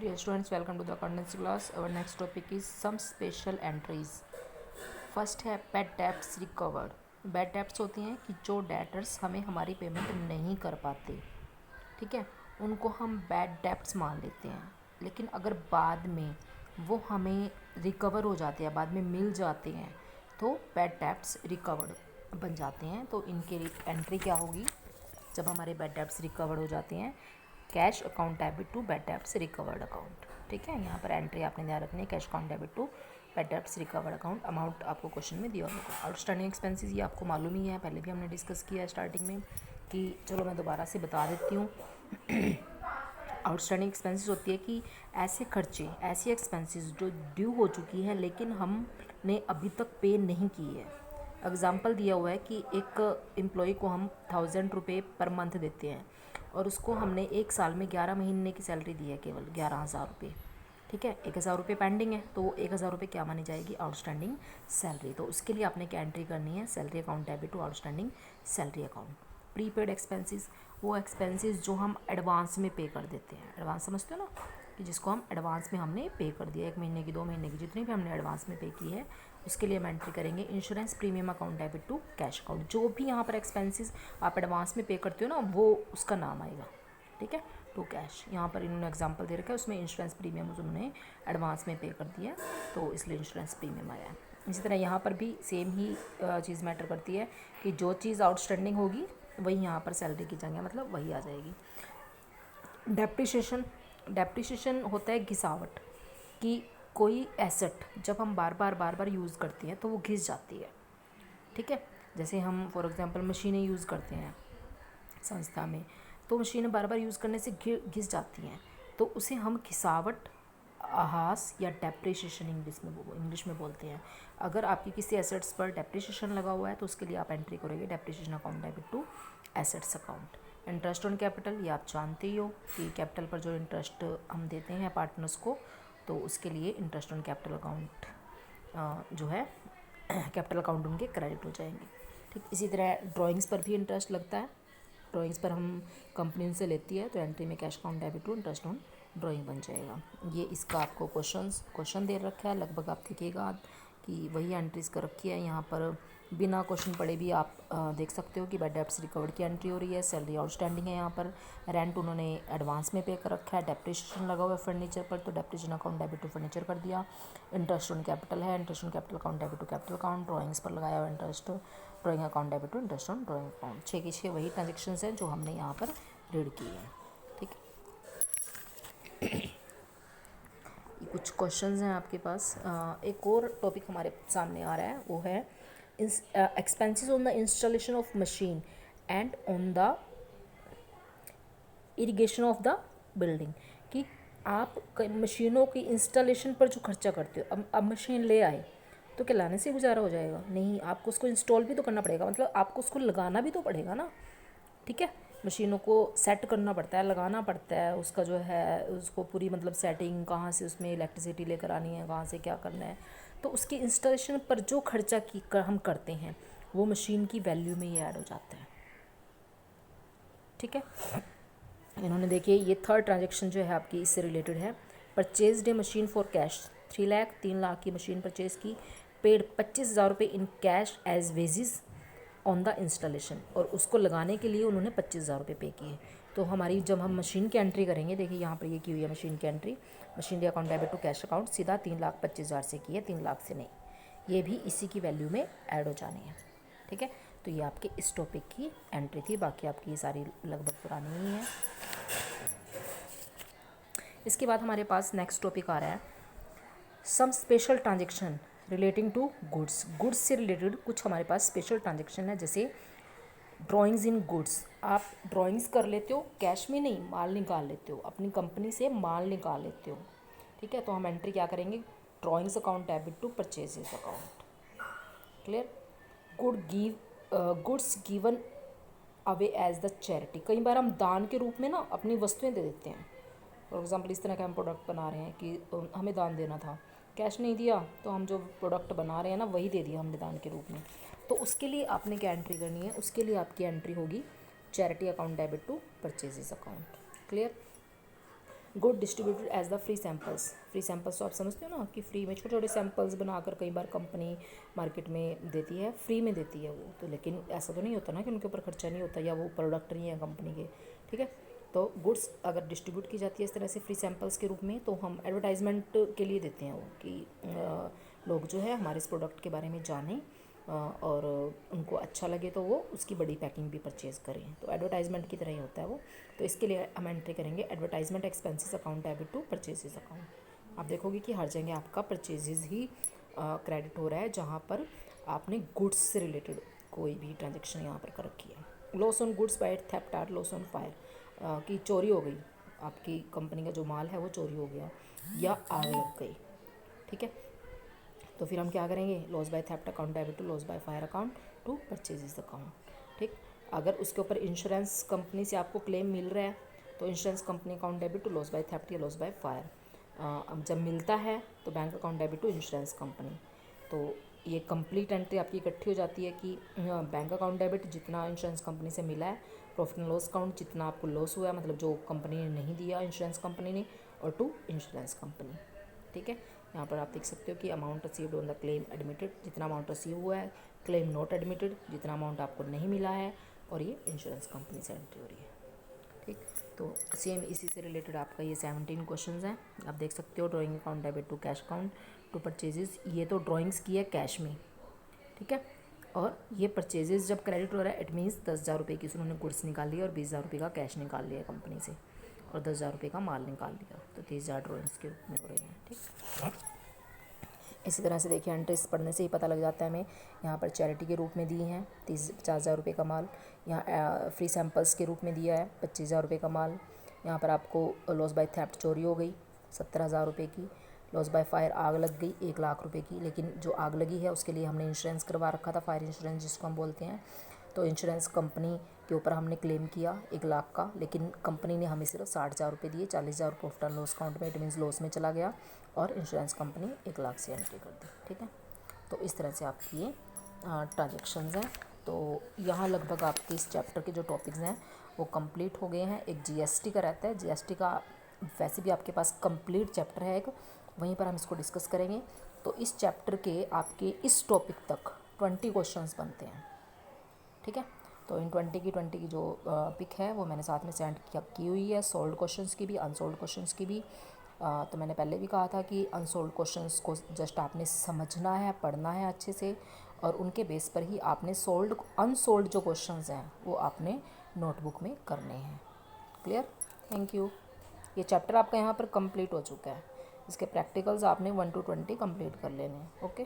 Dear students, welcome to the accountancy class. Our next topic is some special entries. First है bad debts recovered. Bad debts होती हैं कि जो debtors हमें हमारी पेमेंट नहीं कर पाते, ठीक है, उनको हम बैड डेब्ट्स मान लेते हैं. लेकिन अगर बाद में वो हमें रिकवर हो जाते हैं, बाद में मिल जाते हैं, तो बैड डेब्ट्स रिकवर्ड बन जाते हैं. तो इनके एंट्री क्या होगी जब हमारे बैड डेब्ट्स रिकवर्ड हो जाते हैं? Cash account debit to bad debts recovered account. ठीक है, यहाँ पर एंट्री आपने ध्यान रखनी है, cash account debit to bad debts recovered account. Amount आपको क्वेश्चन में दिया होगा. आउटस्टैंडिंग एक्सपेंसेस ये आपको मालूम ही है, पहले भी हमने डिस्कस किया है स्टार्टिंग में, कि चलो मैं दोबारा से बता देती हूँ. आउटस्टैंडिंग एक्सपेंसेस होती है कि ऐसे खर्चे, ऐसी एक्सपेंसेस जो ड्यू हो चुकी हैं लेकिन हमने अभी तक पे नहीं की है. एग्ज़ाम्पल दिया हुआ है कि एक एम्प्लॉय को हम 1000 रुपये पर मंथ देते हैं और उसको हमने एक साल में 11 महीने की सैलरी दी है, केवल 11,000 रुपये. ठीक है, 1,000 रुपये पेंडिंग है, तो वो 1,000 रुपये क्या मानी जाएगी? Outstanding salary. तो उसके लिए आपने क्या एंट्री करनी है? Salary account debit to outstanding salary account. Prepaid expenses, वो एक्सपेंसेस जो हम एडवांस में पे कर देते हैं. एडवांस समझते हो ना, कि जिसको हम एडवांस में हमने पे कर दिया, 1 महीने की, 2 महीने की, जितनी भी हमने एडवांस में पे की है, उसके लिए हम एंट्री करेंगे insurance premium account debit to cash account. जो भी यहाँ पर एक्सपेंसेस आप एडवांस में पे करते हो ना, वो उसका नाम आएगा. ठीक है, टू कैश. यहाँ पर इन्होंने एग्जांपल दे रखा है, उसमें इंश्योरेंस प्रीमियम उन्होंने एडवांस में पे कर दिया, तो इसलिए इंश्योरेंस प्रीमियम आया है. इसी तरह यहाँ पर भी सेम ही चीज़ मैटर करती है कि जो चीज़ आउटस्टैंडिंग होगी वही यहाँ पर सैलरी की जगह मतलब वही आ जाएगी. डेप्रिसिएशन, डेप्रिसिएशन होता है घिसावट, कि कोई एसेट जब हम बार बार यूज़ करते हैं तो वो घिस जाती है. ठीक है, जैसे हम फॉर एग्जांपल मशीनें यूज़ करते हैं संस्था में, तो मशीनें बार बार यूज़ करने से घिस जाती हैं, तो उसे हम घिसावट, आहास या डेप्रिसिएशन इंग्लिश में बोलते हैं. अगर आपकी किसी एसेट्स पर डेप्रिसिएशन लगा हुआ है तो उसके लिए आप एंट्री करोगे depreciation account debit to assets account. Interest on capital, ये आप जानते ही हो कि कैपिटल पर जो इंटरेस्ट हम देते हैं पार्टनर्स को, तो उसके लिए इंटरेस्ट ऑन कैपिटल अकाउंट जो है कैपिटल अकाउंट उनके क्रेडिट हो जाएंगे. ठीक, इसी तरह ड्राइंग्स पर भी इंटरेस्ट लगता है. ड्राइंग्स पर हम कंपनी उनसे लेती है, तो एंट्री में cash account debit to interest on drawing बन जाएगा. ये इसका आपको क्वेश्चन दे रखा है, लगभग आप देखिएगा कि वही एंट्रीज कर रखी है. यहाँ पर बिना क्वेश्चन पढ़े भी आप देख सकते हो कि बैड डेब्ट्स रिकवर्ड की एंट्री हो रही है. सैलरी आउटस्टैंडिंग है, यहाँ पर रेंट उन्होंने एडवांस में पे कर रखा है. डेप्रिसिएशन लगा हुआ है फर्नीचर पर, तो depreciation account debit to furniture कर दिया. इंटरेस्ट ऑन कैपिटल है, interest on capital account debit to capital account. Drawings पर लगाया हुआ interest, drawing account debit to interest on drawing account. 6 की 6 वही ट्रांजेक्शन हैं जो हमने यहाँ पर रीड की है. ठीक है, ये कुछ क्वेश्चंस हैं आपके पास. एक और टॉपिक हमारे सामने आ रहा है, वो है expenses on the installation of machine and on the irrigation of the building. कि आप मशीनों की इंस्टॉलेशन पर जो खर्चा करते हो, अब मशीन ले आए तो क्या लाने से गुजारा हो जाएगा? नहीं, आपको उसको इंस्टॉल भी तो करना पड़ेगा, मतलब आपको उसको लगाना भी तो पड़ेगा ना. ठीक है, मशीनों को सेट करना पड़ता है, लगाना पड़ता है, उसका जो है उसको पूरी मतलब सेटिंग, कहाँ से उसमें इलेक्ट्रिसिटी लेकर आनी है, कहाँ से क्या करना है, तो उसकी इंस्टॉलेशन पर जो खर्चा हम करते हैं वो मशीन की वैल्यू में ही ऐड हो जाता है. ठीक है, इन्होंने देखिए ये थर्ड ट्रांजेक्शन जो है आपकी इससे रिलेटेड है. Purchase the machine for cash 3 lakh, 3 lakh की मशीन परचेज़ की. पेड 25,000 रुपये in cash as wages on the installation, और उसको लगाने के लिए उन्होंने 25,000 रुपये पे किए. तो हमारी जब हम मशीन की एंट्री करेंगे, देखिए यहाँ पर ये की हुई है मशीन की entry, machine account debit to cash account, सीधा 3,25,000 से की है, 3 लाख से नहीं. ये भी इसी की वैल्यू में ऐड हो जानी है. ठीक है, तो ये आपके इस टॉपिक की एंट्री थी, बाकी आपकी ये सारी लगभग पुरानी ही है. इसके बाद हमारे पास नेक्स्ट टॉपिक आ रहा है some special transaction relating to goods. Goods से रिलेटेड कुछ हमारे पास स्पेशल ट्रांजेक्शन है, जैसे ड्राइंग्स इन गुड्स. आप ड्राइंग्स कर लेते हो, कैश में नहीं, माल निकाल लेते हो, अपनी कंपनी से माल निकाल लेते हो. ठीक है, तो हम एंट्री क्या करेंगे? Drawings account debit to purchases account. Clear. Goods given away as the charity. कई बार हम दान के रूप में ना अपनी वस्तुएं दे देते हैं. फॉर एग्जांपल इस तरह का हम प्रोडक्ट बना रहे हैं कि हमें दान देना था, कैश नहीं दिया, तो हम जो प्रोडक्ट बना रहे हैं ना वही दे दिया हमने दान के रूप में. तो उसके लिए आपने क्या एंट्री करनी है? उसके लिए आपकी एंट्री होगी charity account debit to purchases account. Clear. Good distributed as the free samples. Free samples तो आप समझते हो ना कि फ्री में छोटे छोटे सैम्पल्स बनाकर कई बार कंपनी मार्केट में देती है, फ्री में देती है वो तो, लेकिन ऐसा तो नहीं होता ना कि उनके ऊपर खर्चा नहीं होता या वो प्रोडक्ट नहीं है कंपनी के, ठीक है। तो गुड्स अगर डिस्ट्रीब्यूट की जाती है इस तरह से फ्री सैम्पल्स के रूप में, तो हम एडवर्टाइजमेंट के लिए देते हैं वो, कि लोग जो है हमारे इस प्रोडक्ट के बारे में जानें और उनको अच्छा लगे तो वो उसकी बड़ी पैकिंग भी परचेज़ करें। तो एडवर्टाइजमेंट की तरह ही होता है वो। तो इसके लिए हम एंट्री करेंगे advertisement expenses account debit to purchases account. आप देखोगे कि हर जगह आपका परचेजेस ही क्रेडिट हो रहा है जहाँ पर आपने गुड्स से रिलेटेड कोई भी ट्रांजेक्शन यहाँ पर कर रखी है। Loss on goods by theft or loss on fire, कि चोरी हो गई, आपकी कंपनी का जो माल है वो चोरी हो गया या आग लग गई, ठीक है। तो फिर हम क्या करेंगे, loss by theft account debit to loss by fire account to purchases account, ठीक। अगर उसके ऊपर इंश्योरेंस कंपनी से आपको क्लेम मिल रहा है तो insurance company account debit to loss by theft या लॉस बाय फायर। अब जब मिलता है तो bank account debit to insurance company. तो ये कंप्लीट एंट्री आपकी इकट्ठी हो जाती है कि बैंक अकाउंट डेबिट जितना इंश्योरेंस कंपनी से मिला है, प्रॉफिट एंड लॉस अकाउंट जितना आपको लॉस हुआ है, मतलब जो कंपनी ने नहीं दिया इंश्योरेंस कंपनी ने, और टू इंश्योरेंस कंपनी, ठीक है। यहाँ पर आप देख सकते हो कि amount received on the claim admitted, जितना अमाउंट रिसीव हुआ है, क्लेम नॉट एडमिटेड, जितना अमाउंट आपको नहीं मिला है, और ये इंश्योरेंस कंपनी से एंट्री हो रही है, ठीक। तो सेम इसी से रिलेटेड आपका ये 17 क्वेश्चंस हैं। आप देख सकते हो drawing account debit to cash account to purchases, ये तो ड्राइंग्स की है कैश में, ठीक है। और ये परचेजेस जब क्रेडिट हो रहा है इट मीन्स 10,000 रुपये की उन्होंने गुड्स निकाल लिया और 20,000 रुपये का कैश निकाल लिया कंपनी से, और 10,000 रुपये का माल निकाल लिया, तो 30,000 ड्राइंग्स के रूप में हो रहे हैं, ठीक। इसी तरह से देखिए एंट्रीज पढ़ने से ही पता लग जाता है हमें। यहाँ पर चैरिटी के रूप में दी हैं 50,000 रुपये का माल, यहाँ फ्री सैम्पल्स के रूप में दिया है 25,000 रुपये का माल। यहाँ पर आपको लॉस बाय थेफ्ट चोरी हो गई 17,000 रुपये की, लॉस बाय फायर आग लग गई 1,00,000 रुपये की, लेकिन जो आग लगी है उसके लिए हमने इंश्योरेंस करवा रखा था, फायर इंश्योरेंस जिसको हम बोलते हैं। तो इंश्योरेंस कंपनी के ऊपर हमने क्लेम किया 1,00,000 का, लेकिन कंपनी ने हमें सिर्फ 60,000 रुपये दिए, 40,000 प्रॉफिट एंड लॉस अकाउंट में, इट मीन्स लॉस में चला गया, और इंश्योरेंस कंपनी 1,00,000 से एंट्री कर दी, ठीक है। तो इस तरह से आपकी ये ट्रांजेक्शन्स हैं। तो यहाँ लगभग आपके इस चैप्टर के जो टॉपिक्स हैं वो कंप्लीट हो गए हैं। एक जीएसटी का रहता है, जीएसटी का वैसे भी आपके पास कंप्लीट चैप्टर है एक, वहीं पर हम इसको डिस्कस करेंगे। तो इस चैप्टर के आपके इस टॉपिक तक 20 क्वेश्चंस बनते हैं, ठीक है। तो इन 20 की जो पिक है वो मैंने साथ में सेंड की हुई है, सोल्ड क्वेश्चंस की भी, अनसोल्ड क्वेश्चंस की भी। तो मैंने पहले भी कहा था कि अनसोल्ड क्वेश्चंस को जस्ट आपने समझना है, पढ़ना है अच्छे से, और उनके बेस पर ही आपने अनसोल्ड जो क्वेश्चंस हैं वो आपने नोटबुक में करने हैं। क्लियर? Thank you. ये चैप्टर आपका यहाँ पर कंप्लीट हो चुका है। इसके प्रैक्टिकल्स आपने 1 to 20 कंप्लीट कर लेने हैं। ओके।